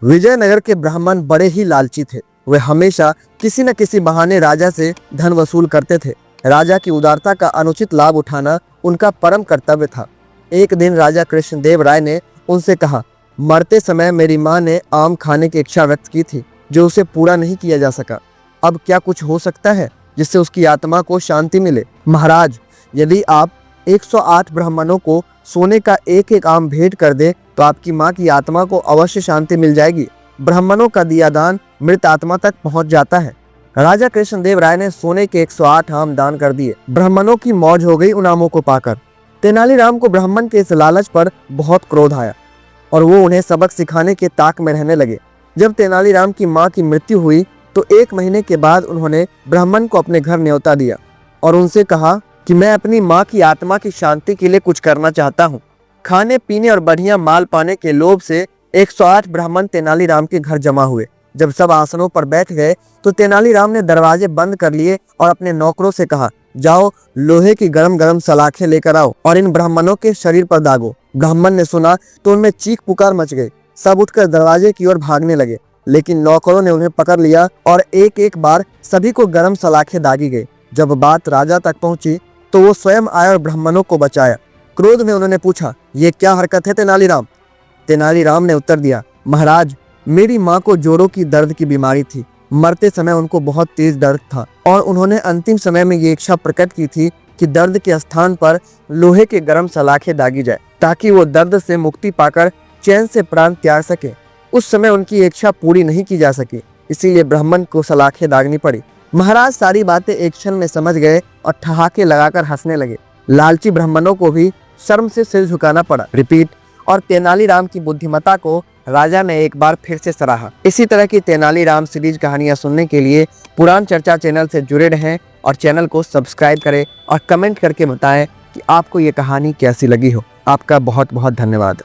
विजयनगर के ब्राह्मण बड़े ही लालची थे। वे हमेशा किसी न किसी बहाने राजा से धन वसूल करते थे। राजा की उदारता का अनुचित लाभ उठाना उनका परम कर्तव्य था। एक दिन राजा कृष्णदेव राय ने उनसे कहा, मरते समय मेरी माँ ने आम खाने की इच्छा व्यक्त की थी, जो उसे पूरा नहीं किया जा सका। अब क्या कुछ हो सकता है जिससे उसकी आत्मा को शांति मिले? महाराज, यदि आप 108 ब्राह्मणों को सोने का एक एक आम भेंट कर दे तो आपकी माँ की आत्मा को अवश्य शांति मिल जाएगी। ब्राह्मणों का दिया दान मृत आत्मा तक पहुंच जाता है। राजा कृष्णदेव राय ने सोने के 108 आम दान कर दिए। ब्राह्मणों की मौज हो गई उन आमों को पाकर। तेनालीराम को ब्राह्मण के इस लालच पर बहुत क्रोध आया और वो उन्हें सबक सिखाने के ताक में रहने लगे। जब तेनालीराम की माँ की मृत्यु हुई तो 1 महीने के बाद उन्होंने ब्राह्मण को अपने घर न्योता दिया और उनसे कहा कि मैं अपनी माँ की आत्मा की शांति के लिए कुछ करना चाहता हूँ। खाने पीने और बढ़िया माल पाने के लोभ से 108 ब्राह्मण तेनालीराम के घर जमा हुए। जब सब आसनों पर बैठ गए तो तेनालीराम ने दरवाजे बंद कर लिए और अपने नौकरों से कहा, जाओ लोहे की गरम गरम सलाखें लेकर आओ और इन ब्राह्मणों के शरीर पर दागो। ब्राह्मण ने सुना तो उनमें चीख पुकार मच गई। सब उठकर दरवाजे की ओर भागने लगे, लेकिन नौकरों ने उन्हें पकड़ लिया और एक एक बार सभी को गरम सलाखें दागी गई। जब बात राजा तक पहुंची तो वो स्वयं आए और ब्राह्मणों को बचाया। क्रोध में उन्होंने पूछा, ये क्या हरकत है तेनालीराम? तेनालीराम ने उत्तर दिया, महाराज, मेरी माँ को जोड़ों की दर्द की बीमारी थी। मरते समय उनको बहुत तेज दर्द था और उन्होंने अंतिम समय में ये इच्छा प्रकट की थी कि दर्द के स्थान पर लोहे के गरम सलाखें दागी जाए ताकि वो दर्द से मुक्ति पाकर चैन से प्राण त्याग सके। उस समय उनकी इच्छा पूरी नहीं की जा सकी, इसीलिए ब्राह्मण को सलाखें दागनी पड़ी। महाराज सारी बातें एक क्षण में समझ गए और ठहाके लगाकर हंसने लगे। लालची ब्राह्मणों को भी शर्म से सिर झुकाना पड़ा। रिपीट। और तेनालीराम की बुद्धिमत्ता को राजा ने एक बार फिर से सराहा। इसी तरह की तेनालीराम सीरीज कहानियां सुनने के लिए पुराण चर्चा चैनल से जुड़े रहें और चैनल को सब्सक्राइब करें और कमेंट करके बताएं कि आपको ये कहानी कैसी लगी हो। आपका बहुत बहुत धन्यवाद।